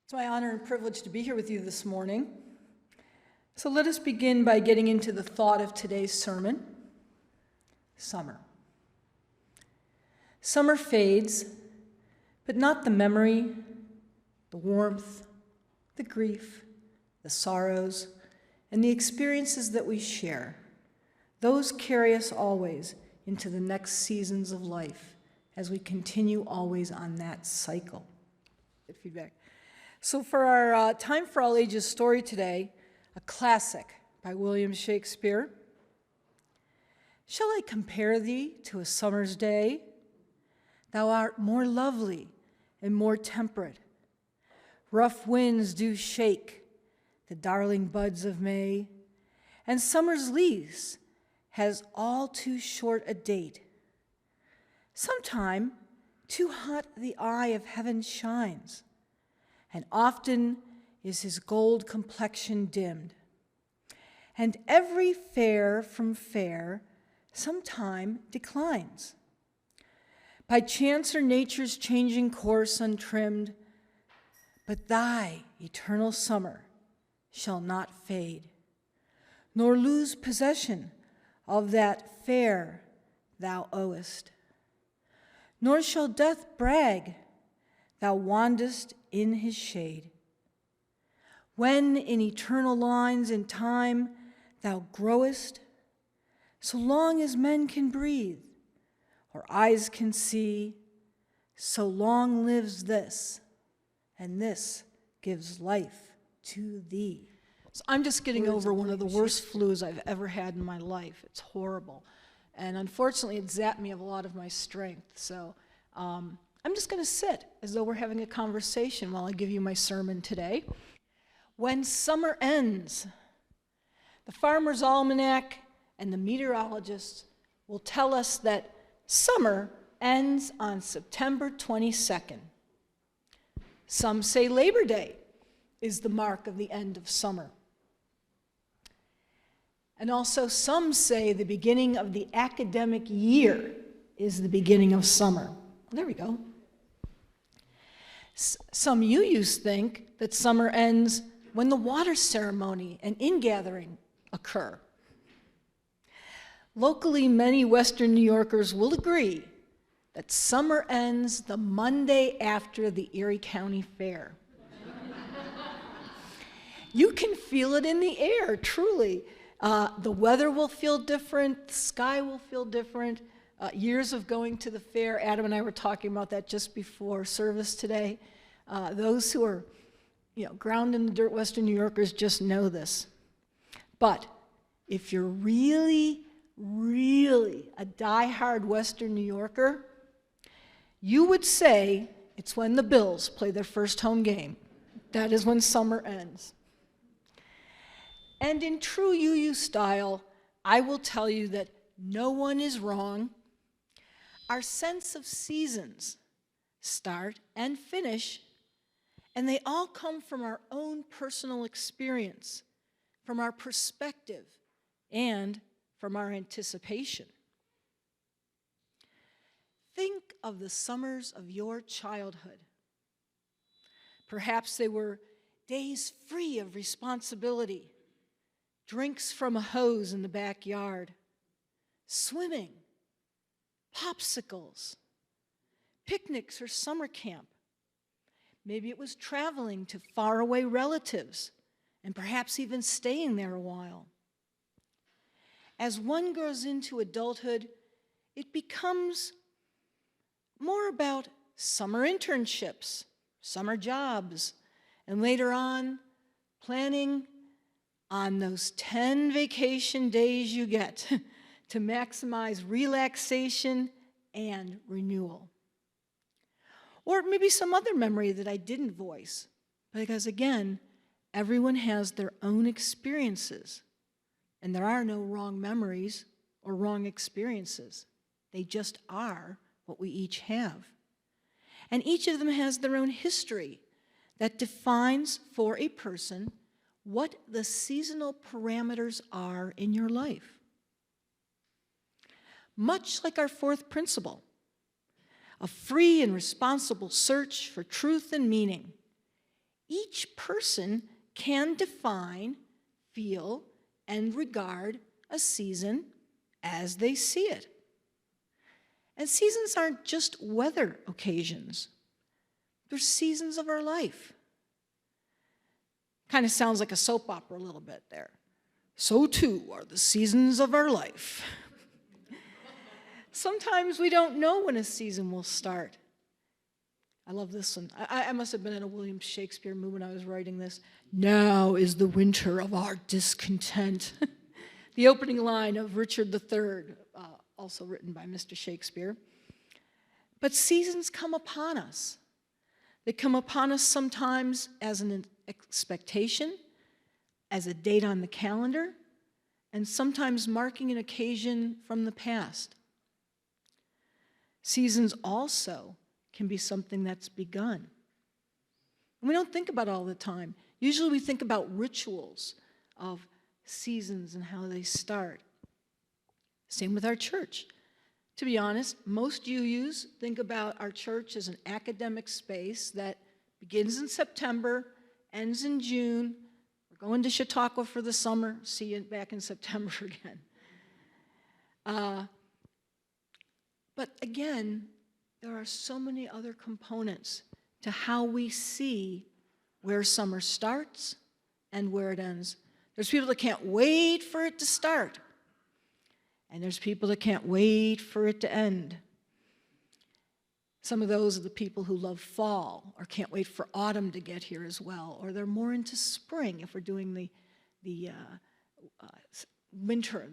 It's my honor and privilege to be here with you this morning. So let us begin by getting into the thought of today's sermon, summer. Summer fades, but not the memory, the warmth, the grief, the sorrows, and the experiences that we share. Those carry us always into the next seasons of life as we continue always on that cycle. Good feedback. So for our Time for All Ages story today, a classic by William Shakespeare. Shall I compare thee to a summer's day? Thou art more lovely and more temperate. Rough winds do shake the darling buds of May, and summer's lease has all too short a date. Sometime too hot the eye of heaven shines, and often is his gold complexion dimmed. And every fair from fair sometime declines. By chance or nature's changing course untrimmed, but thy eternal summer shall not fade, nor lose possession of that fair thou owest. Nor shall death brag thou wandest in his shade. When in eternal lines in time thou growest, so long as men can breathe or eyes can see, so long lives this, and this gives life to thee. So I'm just getting over one of the worst flus I've ever had in my life. It's horrible. And unfortunately, it zapped me of a lot of my strength. So I'm just going to sit as though we're having a conversation while I give you my sermon today. When summer ends, the Farmer's Almanac and the meteorologists will tell us that summer ends on September 22nd. Some say Labor Day is the mark of the end of summer. And also some say the beginning of the academic year is the beginning of summer. There we go. Some UUs think that summer ends when the water ceremony and ingathering occur. Locally, many Western New Yorkers will agree that summer ends the Monday after the Erie County Fair. You can feel it in the air, truly. The weather will feel different, the sky will feel different. Years of going to the fair, Adam and I were talking about that just before service today. Those who are, ground in the dirt Western New Yorkers just know this. But if you're really, really a diehard Western New Yorker, you would say it's when the Bills play their first home game. That is when summer ends. And in true UU style, I will tell you that no one is wrong. Our sense of seasons start and finish, and they all come from our own personal experience, from our perspective, and from our anticipation. Think of the summers of your childhood. Perhaps they were days free of responsibility, drinks from a hose in the backyard, swimming, popsicles, picnics or summer camp. Maybe it was traveling to faraway relatives and perhaps even staying there a while. As one grows into adulthood, it becomes more about summer internships, summer jobs, and later on, planning on those 10 vacation days you get to maximize relaxation and renewal. Or maybe some other memory that I didn't voice, because again, everyone has their own experiences, and there are no wrong memories or wrong experiences. They just are what we each have. And each of them has their own history that defines for a person what the seasonal parameters are in your life. Much like our fourth principle, a free and responsible search for truth and meaning, each person can define, feel, and regard a season as they see it. And seasons aren't just weather occasions. They're seasons of our life. Kind of sounds like a soap opera a little bit there. So too are the seasons of our life. Sometimes we don't know when a season will start. I love this one. I must have been in a William Shakespeare mood when I was writing this. Now is the winter of our discontent. The opening line of Richard III, also written by Mr. Shakespeare. But seasons come upon us. They come upon us sometimes as an expectation, as a date on the calendar, and sometimes marking an occasion from the past. Seasons also can be something that's begun. And we don't think about it all the time. Usually we think about rituals of seasons and how they start. Same with our church. To be honest, most UUs think about our church as an academic space that begins in September, ends in June. We're going to Chautauqua for the summer. See you back in September again. But again, there are so many other components to how we see where summer starts and where it ends. There's people that can't wait for it to start. And there's people that can't wait for it to end. Some of those are the people who love fall or can't wait for autumn to get here as well. Or they're more into spring if we're doing the winter,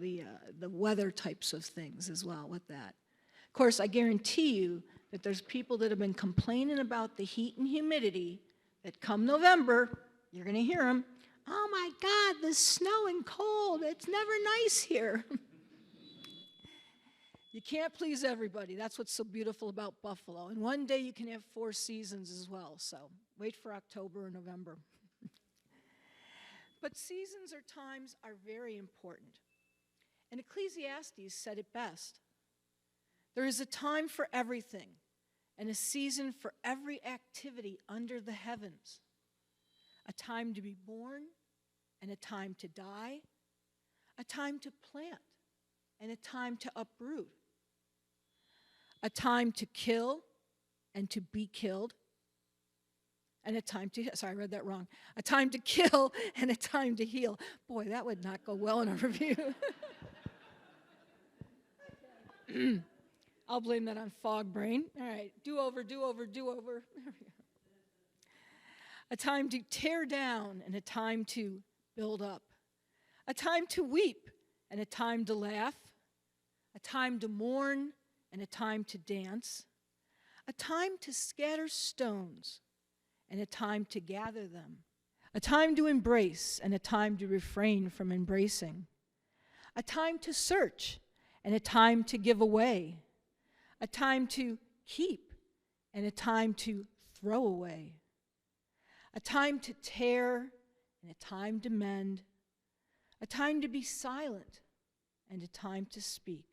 the weather types of things as well with that. Of course, I guarantee you that there's people that have been complaining about the heat and humidity that come November, you're going to hear them, oh my God, the snow and cold, it's never nice here. You can't please everybody. That's what's so beautiful about Buffalo. And one day you can have 4 seasons as well, so wait for October or November. But seasons or times are very important. And Ecclesiastes said it best. There is a time for everything, and a season for every activity under the heavens. A time to be born, and a time to die. A time to plant, and a time to uproot. A time to kill, and to be killed. And a time to, sorry, I read that wrong. A time to kill, and a time to heal. Boy, that would not go well in a review. I'll blame that on fog brain. All right, do over, do over, do over. There we go. A time to tear down and a time to build up. A time to weep and a time to laugh. A time to mourn and a time to dance. A time to scatter stones and a time to gather them. A time to embrace and a time to refrain from embracing. A time to search and a time to give away. A time to keep and a time to throw away. A time to tear and a time to mend. A time to be silent and a time to speak.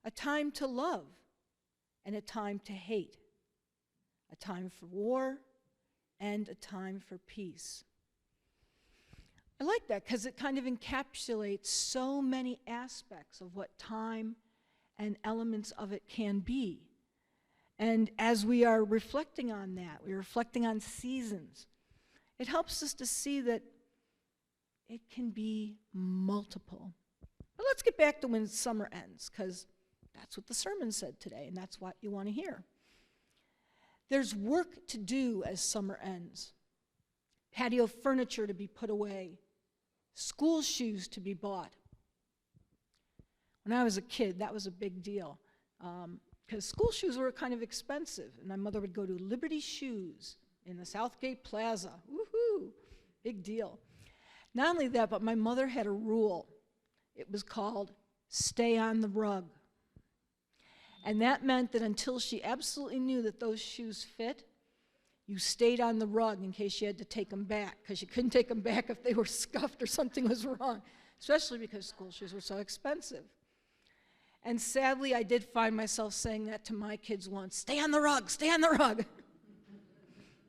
A time to love and a time to hate. A time for war and a time for peace. I like that because it kind of encapsulates so many aspects of what time and elements of it can be. And as we are reflecting on that, we're reflecting on seasons, it helps us to see that it can be multiple. But let's get back to when summer ends, because that's what the sermon said today, and that's what you want to hear. There's work to do as summer ends. Patio furniture to be put away. School shoes to be bought. When I was a kid, that was a big deal, because school shoes were kind of expensive, and my mother would go to Liberty Shoes in the Southgate Plaza. Woohoo! Big deal. Not only that, but my mother had a rule. It was called stay on the rug. And that meant that until she absolutely knew that those shoes fit, you stayed on the rug in case you had to take them back, because you couldn't take them back if they were scuffed or something was wrong, especially because school shoes were so expensive. And sadly, I did find myself saying that to my kids once, stay on the rug, stay on the rug.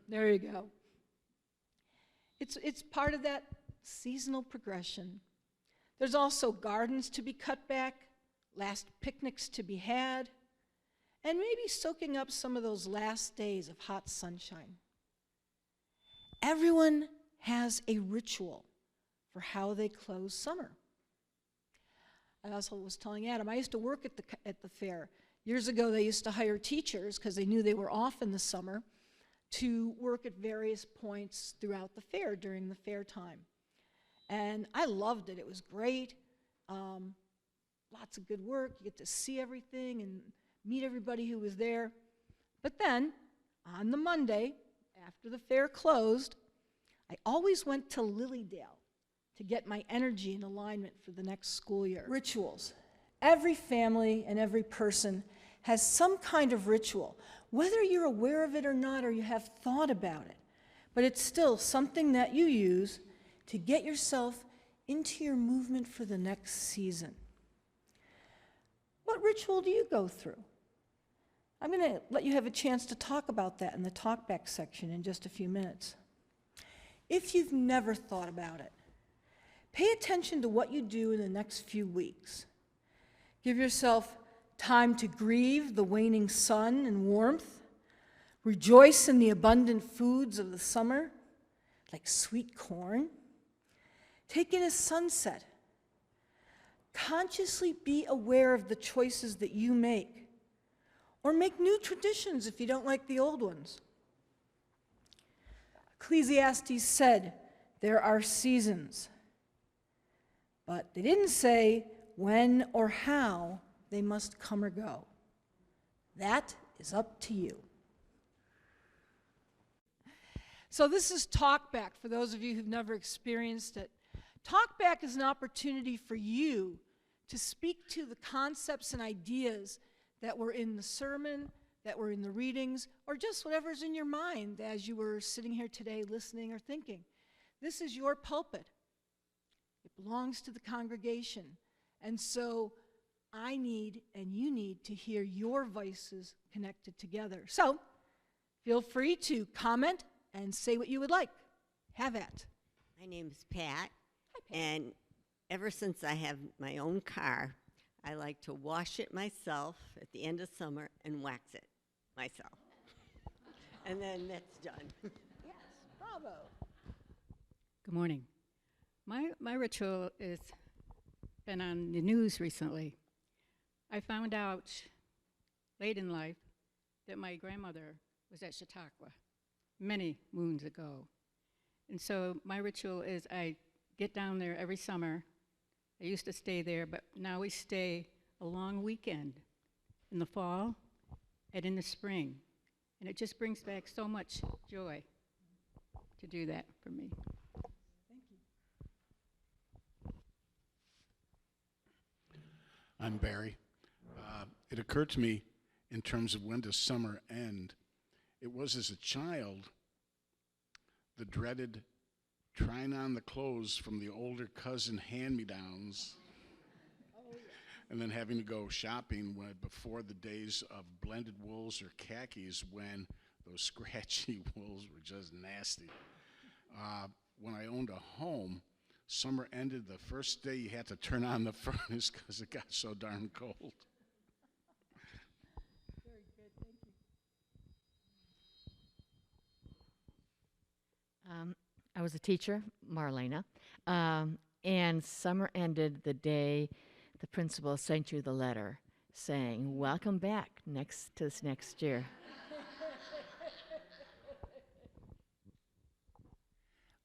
There you go. It's part of that seasonal progression. There's also gardens to be cut back, last picnics to be had, and maybe soaking up some of those last days of hot sunshine. Everyone has a ritual for how they close summer. I also was telling Adam, I used to work at the fair. Years ago, they used to hire teachers, because they knew they were off in the summer, to work at various points throughout the fair during the fair time. And I loved it. It was great. Lots of good work. You get to see everything and meet everybody who was there. But then, on the Monday, after the fair closed, I always went to Lilydale to get my energy in alignment for the next school year. Rituals. Every family and every person has some kind of ritual, whether you're aware of it or not, or you have thought about it. But it's still something that you use to get yourself into your movement for the next season. What ritual do you go through? I'm going to let you have a chance to talk about that in the talkback section in just a few minutes. If you've never thought about it, pay attention to what you do in the next few weeks. Give yourself time to grieve the waning sun and warmth, rejoice in the abundant foods of the summer, like sweet corn. Take in a sunset. Consciously be aware of the choices that you make, or make new traditions if you don't like the old ones. Ecclesiastes said, there are seasons, but they didn't say when or how they must come or go. That is up to you. So this is Talkback, for those of you who've never experienced it. Talkback is an opportunity for you to speak to the concepts and ideas that were in the sermon, that were in the readings, or just whatever's in your mind as you were sitting here today listening or thinking. This is your pulpit. It belongs to the congregation. And so I need and you need to hear your voices connected together. So feel free to comment and say what you would like. Have at. My name is Pat. Hi, Pat. And ever since I have my own car, I like to wash it myself at the end of summer and wax it myself. And then that's done. Yes, bravo. Good morning. My ritual has been on the news recently. I found out late in life that my grandmother was at Chautauqua many moons ago. And so my ritual is I get down there every summer. I used to stay there, but now we stay a long weekend in the fall and in the spring. And it just brings back so much joy to do that for me. Thank you. I'm Barry. It occurred to me in terms of when does summer end. It was as a child the dreaded trying on the clothes from the older cousin hand-me-downs, and then having to go shopping before the days of blended wools or khakis, when those scratchy wools were just nasty. When I owned a home, summer ended the first day you had to turn on the furnace because it got so darn cold. Very good, thank you. I was a teacher, Marlena, and summer ended the day the principal sent you the letter saying, welcome back to this next year.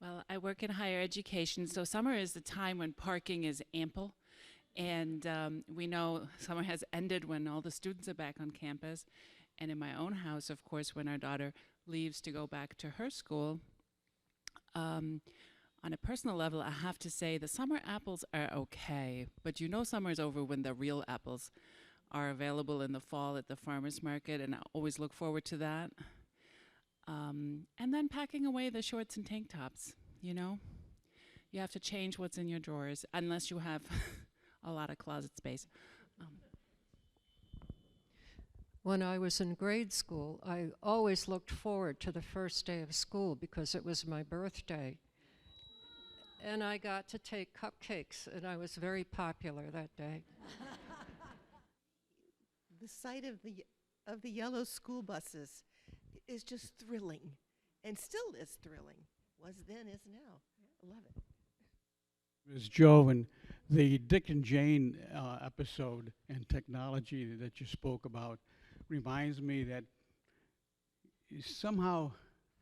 Well, I work in higher education, so summer is the time when parking is ample, and we know summer has ended when all the students are back on campus. And in my own house, of course, when our daughter leaves to go back to her school, on a personal level, I have to say the summer apples are okay, but you know summer is over when the real apples are available in the fall at the farmer's market, and I always look forward to that. And then packing away the shorts and tank tops, you know? You have to change what's in your drawers, unless you have a lot of closet space. When I was in grade school, I always looked forward to the first day of school because it was my birthday. and I got to take cupcakes, and I was very popular that day. The sight of the yellow school buses is just thrilling, and still is thrilling. Was then, is now. I love it. Ms. Joe, and the Dick and Jane episode and technology that you spoke about reminds me that somehow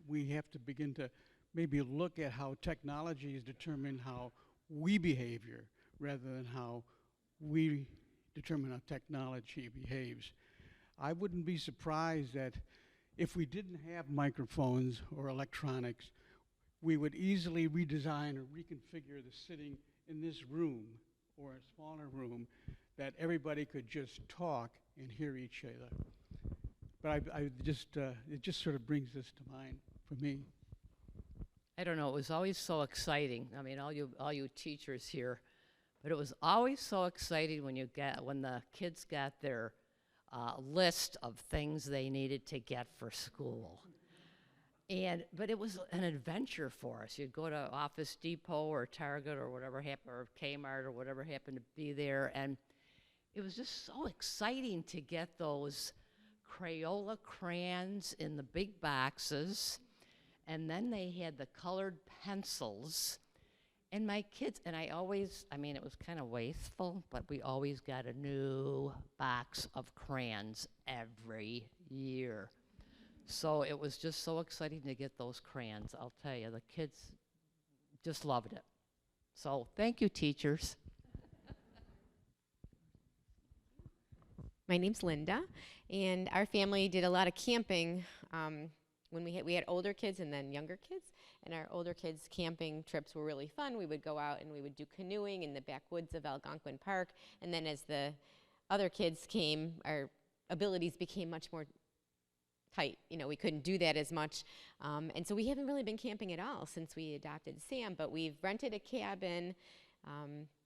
we have to begin to maybe look at how technology is determining how we behave here rather than how we determine how technology behaves. I wouldn't be surprised that if we didn't have microphones or electronics, we would easily redesign or reconfigure the sitting in this room or a smaller room that everybody could just talk and hear each other. But it just sort of brings this to mind for me. I don't know, it was always so exciting. I mean, all you teachers here, but it was always so exciting when the kids got their list of things they needed to get for school. But it was an adventure for us. You'd go to Office Depot or Target or whatever happened, or Kmart or whatever happened to be there, and it was just so exciting to get those Crayola crayons in the big boxes, and then they had the colored pencils. And my kids, and it was kind of wasteful, but we always got a new box of crayons every year. So it was just so exciting to get those crayons. I'll tell you, the kids just loved it. So thank you, teachers. My name's Linda, and our family did a lot of camping when we had older kids and then younger kids. And our older kids' camping trips were really fun. We would go out and we would do canoeing in the backwoods of Algonquin Park. And then as the other kids came, our abilities became much more tight. We couldn't do that as much. And so we haven't really been camping at all since we adopted Sam, but we've rented a cabin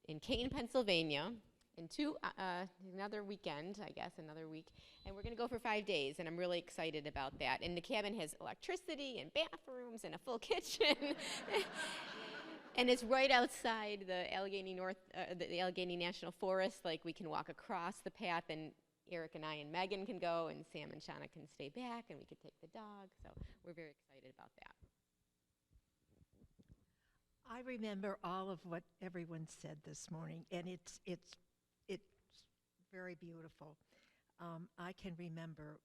in Caton, Pennsylvania, in another weekend, I guess, another week. And we're gonna go for 5 days, and I'm really excited about that. And the cabin has electricity and bathrooms and a full kitchen. And it's right outside the Allegheny National Forest. Like, we can walk across the path, and Eric and I and Megan can go, and Sam and Shauna can stay back, and we can take the dog. So we're very excited about that. I remember all of what everyone said this morning, and it's very beautiful. I can remember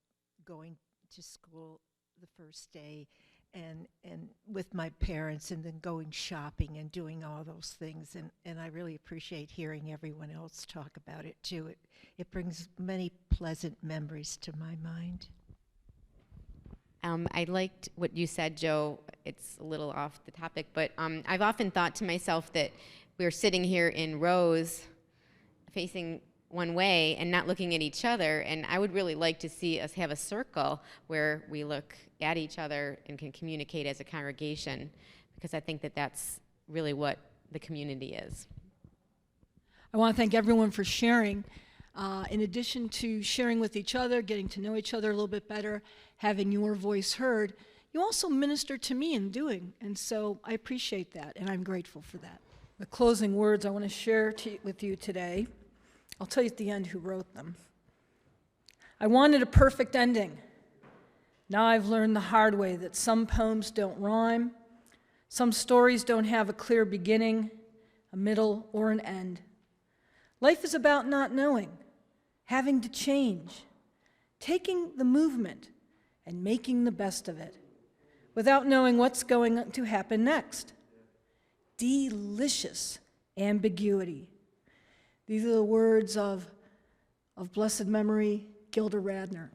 going to school the first day and with my parents, and then going shopping and doing all those things, and I really appreciate hearing everyone else talk about it too. It brings many pleasant memories to my mind. I liked what you said, Joe. It's a little off the topic, but I've often thought to myself that we're sitting here in rows facing one way and not looking at each other, and I would really like to see us have a circle where we look at each other and can communicate as a congregation, because I think that that's really what the community is. I want to thank everyone for sharing. In addition to sharing with each other, getting to know each other a little bit better, having your voice heard, you also minister to me in doing, and so I appreciate that, and I'm grateful for that. The closing words I want to share with you today, I'll tell you at the end who wrote them. I wanted a perfect ending. Now I've learned the hard way that some poems don't rhyme, some stories don't have a clear beginning, a middle, or an end. Life is about not knowing, having to change, taking the movement and making the best of it, without knowing what's going to happen next. Delicious ambiguity. These are the words of blessed memory Gilda Radner.